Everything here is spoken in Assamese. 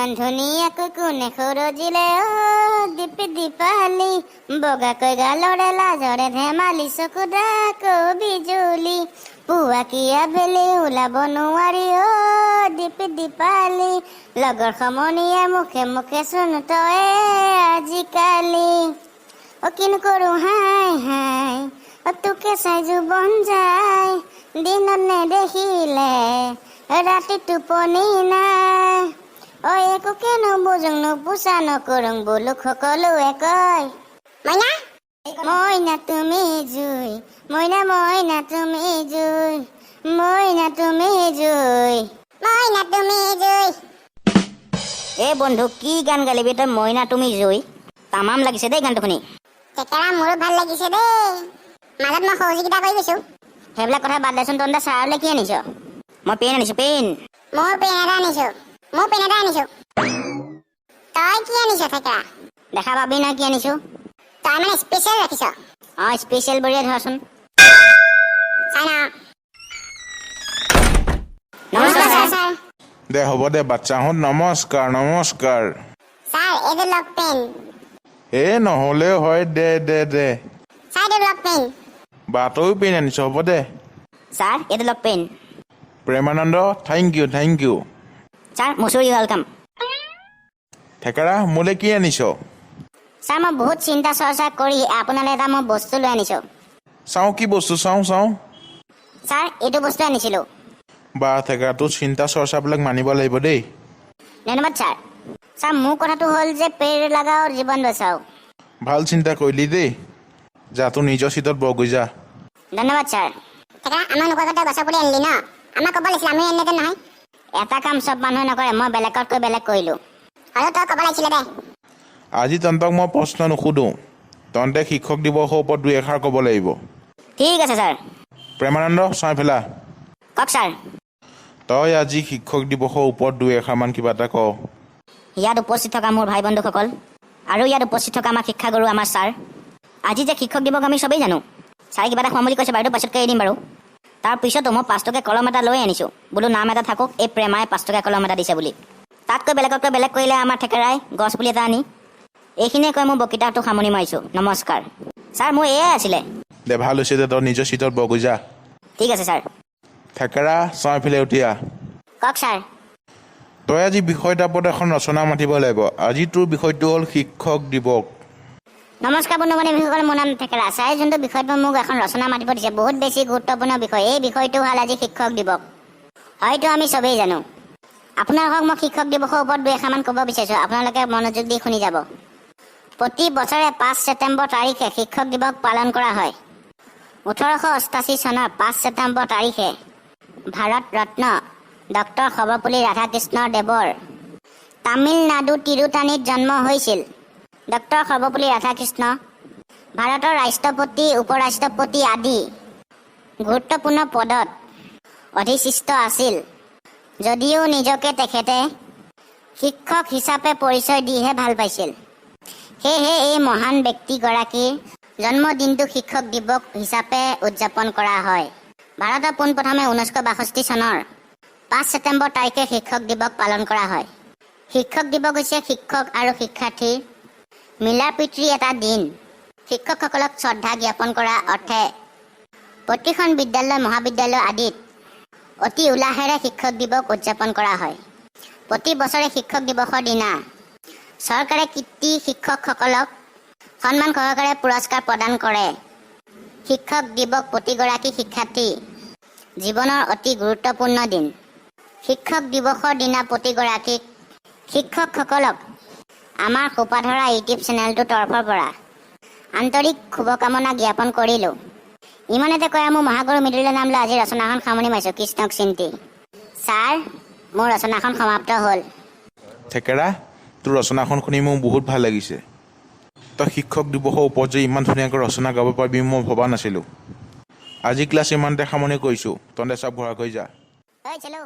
ইমান ধুনীয়াকৈ কোনে খৰজিলে দীপি দীপালি বগাকৈ গালৰে লাজৰে ধেমালি চকুদাকো বিজুলি পুৱা কি আবেলি ওলাব নোৱাৰি দীপি দীপালি লগৰ সমনীয়ে মুখে মুখে চোন তই আজিকালি কিনো কৰো হাই হাই তোকে চাই জুবন যায় দিনত নেদেখিলে ৰাতি টোপনি নাই একো কেনো বুজুং নোপোচা নকৰোং বোলো সকলোৱে কয় মইনা মইনা তুমি জুই মইনা মইনা তুমি জুই মইনা তুমি জুই মইনা তুমি জুই। এ বন্ধু কি গান গালিবি তই মইনা তুমি জুই তামাম লাগিছে দেই গানটো শুনি। তেকেৰা মোৰো ভাল লাগিছে দেই মাজত মই সহযোগিতা কৰি গৈছো। সেইবিলাক কথা বাদ দেচোন তহঁতে ছাৰলৈ কি আনিছ? মই পেন আনিছো পেন। মই পেন এটা আনিছো তই কি আনিছ তেকেৰা? দেখা পাবি নহয় কি আনিছো। তই মানে স্পেচিয়েল ৰাখিছ? স্পেচিয়েল বুলিয়ে ধৰচোন। চাই না নমস্কাৰ ছাৰ। দে হ'ব দে বাচ্চাহঁত নমস্কাৰ নমস্কাৰ। ছাৰ এইটো লক পেন। নহ'লেও হয় দে দে দে ছাৰ এইটো লক পেন। বাটও পেন আনিছ হ'ব দে। ছাৰ এইটো লওক pen. Premananda thank you. Sir মচুৰি ৱেলকাম। থেকেৰা মোলৈ কি আনিছ? ছাৰ মই বহুত চিন্তা চৰ্চা কৰি আপোনালৈ এটা মই বস্তু লৈ আনিছো। চাওঁ কি বস্তু চাওঁ ছাৰ এইটো বস্তু আনিছিলো। বা থেকেৰা তোৰ চিন্তা চৰ্চাবিলাক মানিব লাগিব দেই। ধন্যবাদ ছাৰ। ছাৰ মোৰ কথাটো হ'ল যে পেৰ লগাও জীৱন বচাও। ভাল চিন্তা কৰিলি দেই যা তোৰ নিজৰ চিটত বগৈ যা। ধন্যবাদ ছাৰ। তেকেৰা আমাক নোকোৱাকৈ তই বচাবলৈ আনিলি ন? আমাক ক'ব লাগিছিল আমিও আনিলেহেঁতেন নহয়। এটা কাম চব মানুহে নকৰে মই বেলেগতকৈ বেলেগ কৰিলো। হ'লেও তই ক'ব লাগিছিলে দে। আজি তহঁতক মই প্ৰশ্ন নুসুধো তহঁতে শিক্ষক দিৱসৰ ওপৰত দুই এষাৰ ক'ব লাগিব। ঠিক আছে ছাৰ। প্ৰেমানন্দ চাই ফেলা কওক ছাৰ। তই আজি শিক্ষক দিৱসৰ ওপৰত দুই এষাৰমান কিবা এটা ক। ইয়াত উপস্থিত থকা মোৰ ভাই বন্ধুসকল আৰু ইয়াত উপস্থিত থকা আমাৰ শিক্ষাগুৰু আমাৰ ছাৰ, আজি যে শিক্ষক দিৱস আমি চবেই জানো। ছাৰে কিবা এটা খুৱাম বুলি কৈছে বাৰু পাছতকৈ এৰি দিম বাৰু। তাৰ পিছতো মই 5 টকীয়া কলম এটা লৈ আনিছোঁ বোলো নাম এটা থাকক এই প্ৰেমাই 5 টকীয়া কলম এটা দিছে বুলি। তাতকৈ বেলেগতকৈ বেলেগ কৰিলে আমাৰ থেকেৰাই গছ পুলি এটা আনি এইখিনিয়ে কৈ মোৰ বক্তৃতাটো সামৰণি মাৰিছোঁ। নমস্কাৰ ছাৰ। মোৰ এয়াই আছিলে। দে ভাল হৈছে দে তই নিজৰ চিটত বগৈ যা। ঠিক আছে ছাৰ। থেকেৰা চাই ফেলে উঠিয়া। কওক ছাৰ। তই আজি বিষয় এটাৰ ওপৰত এখন ৰচনা মাতিব লাগিব। আজি তোৰ বিষয়টো হ'ল শিক্ষক দিৱস। নমস্কাৰ বন্ধু বান্ধৱীসকল, মোৰ নাম থেকেৰা। ছাৰে যোনটো বিষয়টো মোক এখন ৰচনা মাতিব দিছে বহুত বেছি গুৰুত্বপূৰ্ণ বিষয়। এই বিষয়টো হ'ল আজি শিক্ষক দিৱস। হয়তো আমি চবেই জানো। আপোনালোকক মই শিক্ষক দিৱসৰ ওপৰত দুই এষাৰমান ক'ব বিচাৰিছোঁ। আপোনালোকে মনোযোগ দি শুনি যাব। প্ৰতি বছৰে 5 ছেপ্টেম্বৰ তাৰিখে শিক্ষক দিৱস পালন কৰা হয়। 1888 চনৰ 5 ছেপ্টেম্বৰ তাৰিখে ভাৰত ৰত্ন ডক্টৰ সৰ্বপল্লী ৰাধাকৃষ্ণ দেৱৰ তামিলনাডু তিৰুতানীত জন্ম হৈছিল। ডক্টৰ সৰ্বপল্লী ৰাধাকৃষ্ণ ভাৰতৰ ৰাষ্ট্ৰপতি উপৰাষ্ট্ৰপতি আদি গুৰুত্বপূৰ্ণ পদত অধিষ্ঠিত আছিল যদিও নিজকে তেখেতে শিক্ষক হিচাপে পৰিচয় দিহে ভাল পাইছিল। সেয়েহে এই মহান ব্যক্তিগৰাকীৰ জন্মদিনটো শিক্ষক দিৱস হিচাপে উদযাপন কৰা হয়। ভাৰতত পোনপ্ৰথমে 1962 চনৰ 5 ছেপ্টেম্বৰ তাৰিখে শিক্ষক দিৱস পালন কৰা হয়। শিক্ষক দিৱস হৈছে শিক্ষক আৰু শিক্ষাৰ্থীৰ মিলা প্ৰীতিৰ এটা দিন। শিক্ষকসকলক শ্ৰদ্ধা জ্ঞাপন কৰাৰ অৰ্থে প্ৰতিখন বিদ্যালয় মহাবিদ্যালয় আদিত অতি উল্লাহেৰে শিক্ষক দিৱস উদযাপন কৰা হয়। প্ৰতি বছৰে শিক্ষক দিৱসৰ দিনা চৰকাৰে কৃতি শিক্ষকসকলক সন্মান সহকাৰে পুৰস্কাৰ প্ৰদান কৰে। শিক্ষক দিৱস প্ৰতিগৰাকী শিক্ষাৰ্থী জীৱনৰ অতি গুৰুত্বপূৰ্ণ দিন। শিক্ষক দিৱসৰ দিনা প্ৰতিগৰাকী শিক্ষকসকলক আমাৰ সোপাধৰা ইউটিউব চেনেলটোৰ তৰফৰ পৰা আন্তৰিক শুভকামনা জ্ঞাপন কৰিলোঁ। ইমানতে কৈ মোৰ মহাগুৰু মৃদুলা নাম লৈ আজি ৰচনাখন সামৰণি মাৰিছোঁ। কৃষ্ণক চিন্তি। ছাৰ মোৰ ৰচনাখন সমাপ্ত হ'ল। থেকেৰা তোৰ ৰচনাখন শুনি মোৰ বহুত ভাল লাগিছে। তই শিক্ষক দিৱসৰ ওপৰত যে ইমান ধুনীয়াকৈ ৰচনা গাব পাৰিবি মই ভবা নাছিলোঁ। আজি ক্লাছ ইমানতে সামৰণি কৰিছোঁ। তহঁতে চব ঘৰা কৰি যা। চলো।